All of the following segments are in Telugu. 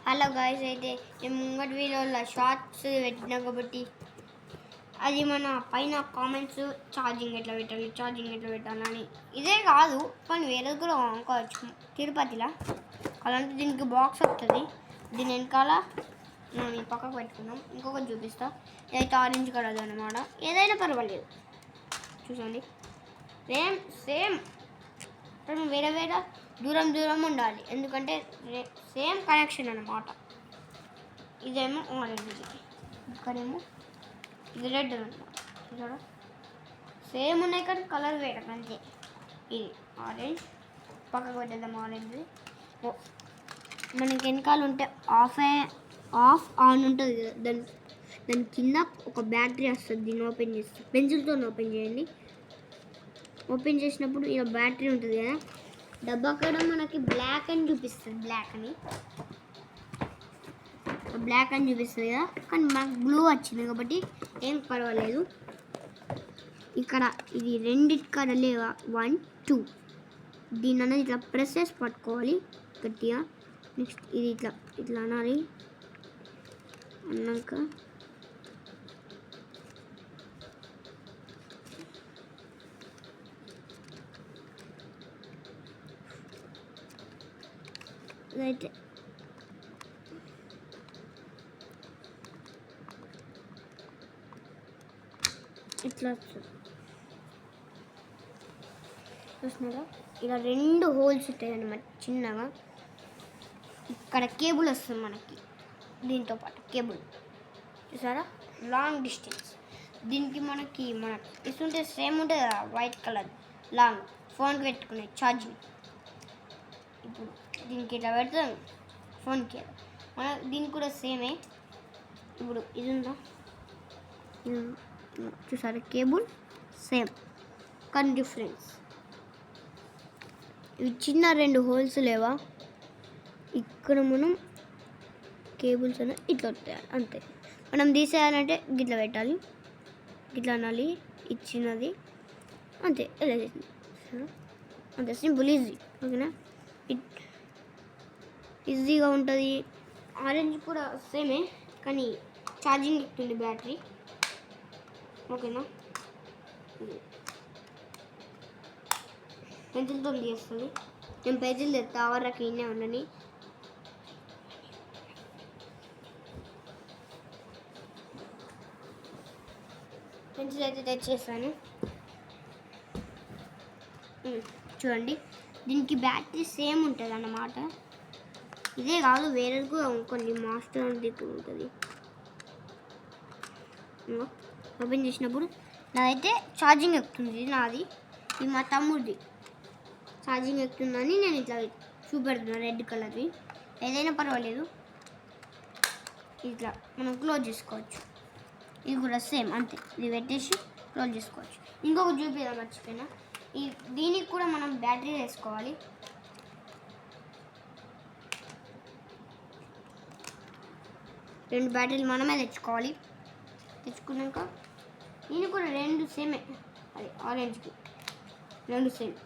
హలో గాయ్స్, అయితే నేను ముంగటి వీడియోలో షార్ట్స్ పెట్టినా కాబట్టి అది మన పైన కామెంట్స్ ఛార్జింగ్ ఎట్లా పెట్టాలని ఇదే కాదు కానీ వేరే కూడా అనుకోవచ్చు. తిరుపతిలో అలాంటి దీనికి బాక్స్ వస్తుంది. దీని వెనకాల మనం పక్కకు పెట్టుకున్నాం. ఇంకొకటి చూపిస్తా. ఇదైతే ఆరెంజ్ కలర్ అనమాట. ఏదైనా పర్వాలేదు, చూసండి. సేమ్ వేరే వేరే దూరం ఉండాలి, ఎందుకంటే సేమ్ కనెక్షన్ అన్నమాట. ఇదేమో ఆరెంజ్, ఇక్కడేమో ఇది రెడ్ అనమాట. సేమ్ ఉన్నాయి కానీ కలర్ వేరే అంతే. ఇది ఆరెంజ్, పక్కకు పెట్టేద్దాం. ఆరెంజ్ మనకి వెనకాల ఉంటే ఆఫ్ ఆన్ ఉంటుంది కదా, దాని కింద ఒక బ్యాటరీ వస్తుంది. దీన్ని ఓపెన్ చేస్తే పెన్సిల్తో ఓపెన్ చేయండి. ఓపెన్ చేసినప్పుడు ఇలా బ్యాటరీ ఉంటుంది కదా, డబ్బా కూడా మనకి బ్లాక్ అని చూపిస్తుంది. బ్లాక్ అని చూపిస్తుంది కదా, కానీ మనకు బ్లూ వచ్చింది కాబట్టి ఏం పర్వాలేదు. ఇక్కడ ఇది రెండిటి కాడ లేవా 1 2 దీని అన్నది ఇట్లా ప్రెస్ చేసి పట్టుకోవాలి గట్టిగా. నెక్స్ట్ ఇది ఇట్లా అనాలి. అన్నాక ఇదైతే ఇట్లా వస్తుంది, చూస్తున్నారా? ఇలా 2 హోల్స్ ఉంటాయి అన్నమాట చిన్నగా. ఇక్కడ కేబుల్ వస్తుంది మనకి, దీంతో పాటు కేబుల్ చూసారా, లాంగ్ డిస్టెన్స్. దీనికి మనకి ఇస్తుంటే సేమ్ ఉంటుంది కదా, వైట్ కలర్ లాంగ్ ఫోన్కి పెట్టుకునే ఛార్జింగ్. ఇప్పుడు దీనికి ఇట్లా పెడతాం ఫోన్కి, దీనికి కూడా సేమే. ఇప్పుడు ఇది ఉందా, చూసారా, కేబుల్ సేమ్ కానీ డిఫరెన్స్. ఇవి చిన్న 2 హోల్స్ లేవా, ఇక్కడ మనం కేబుల్స్ అని ఇట్లా వస్తాయి అంతే. మనం తీసేయాలంటే గిట్లా పెట్టాలి, గిట్లా అనాలి. ఇచ్చినది అంతే, ఇలా చేసింది అంతే. Simple, easy. ఓకేనా, ఈజీగా ఉంటుంది. ఆరెంజ్ కూడా సేమే కానీ ఛార్జింగ్ ఎక్కుతుంది బ్యాటరీ. ఓకేనా, పెన్సిల్తో చేస్తుంది. నేను పెన్సిల్ తెస్తా వరకు ఇన్నే ఉండని. పెన్సిల్ అయితే తెచ్చేస్తాను. చూడండి, దీనికి బ్యాటరీ సేమ్ ఉంటుంది అన్నమాట. ఇదే కాదు, వేరేది కూడా కొన్ని మాస్టర్ అనేది ఉంటుంది. ఓపెన్ చేసినప్పుడు నాదైతే ఛార్జింగ్ ఎక్కుతుంది. నాది, ఇది మా తమ్ముడిది. ఛార్జింగ్ ఎక్కుతుందని నేను ఇట్లా చూపెడుతున్నాను, రెడ్ కలర్వి. ఏదైనా పర్వాలేదు, ఇట్లా మనం క్లోజ్ చేసుకోవచ్చు. ఇది కూడా సేమ్ అంతే, ఇది పెట్టేసి క్లోజ్ చేసుకోవచ్చు. ఇంకొక చూపిదా మర్చిపోయినా, దీనికి కూడా మనం బ్యాటరీ వేసుకోవాలి. రెండు బ్యాటరీలు మనమే తెచ్చుకోవాలి. తెచ్చుకున్నాక దీనికి కూడా 2 సేమే, అది ఆరెంజ్కి 2 సేమ్.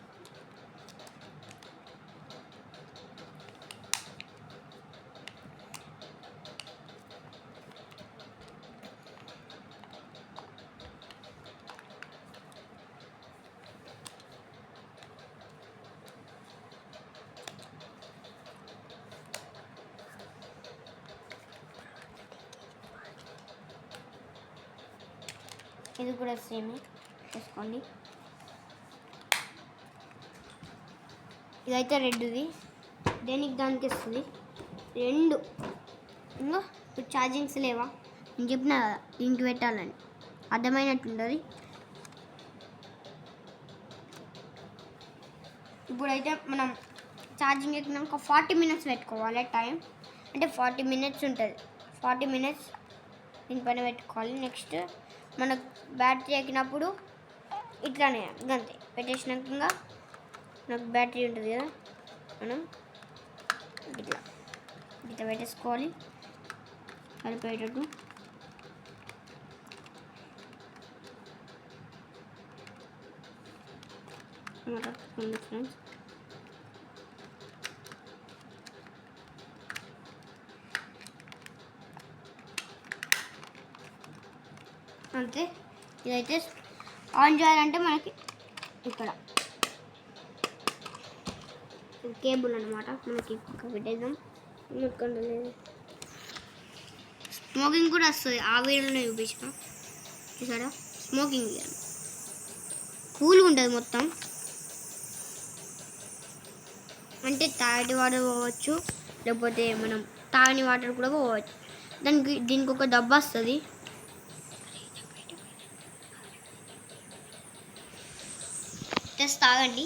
ఇది కూడా సేమే వేసుకోండి. ఇదైతే రెడ్ది, దేనికి దానికి వస్తుంది 2. ఇంకా ఇప్పుడు ఛార్జింగ్స్ లేవా, నేను చెప్పినా కదా దీనికి పెట్టాలని, అర్థమైనట్టుంటుంది. ఇప్పుడైతే మనం ఛార్జింగ్ ఎక్కినాక 40 మినిట్స్ పెట్టుకోవాలి టైం. అంటే 40 మినిట్స్ ఉంటుంది, 40 మినిట్స్ దీనిపైన పెట్టుకోవాలి. నెక్స్ట్ మనకు బ్యాటరీ ఎక్కినప్పుడు ఇట్లానే అంతే పెట్టేసినాక ఇంకా మనకు బ్యాటరీ ఉంటుంది కదా, మనం ఇట్లా పెట్టేసుకోవాలి సరిపోయేటట్టు. ఫ్రెండ్స్ అంతే. ఇదైతే ఆన్ చేయాలంటే మనకి ఇక్కడ కేబుల్ అనమాట. మనకి పెట్టేద్దాం. స్మోకింగ్ కూడా వస్తుంది, ఆ వీడియోలోనే చూపించిన. చూసారా స్మోకింగ్ కూల్గా ఉంటుంది మొత్తం. అంటే తాగటి వాటర్ పోవచ్చు, లేకపోతే మనం తాగని వాటర్ కూడా పోవచ్చు. దీనికి ఒక డబ్బా వస్తుంది. తాగండి.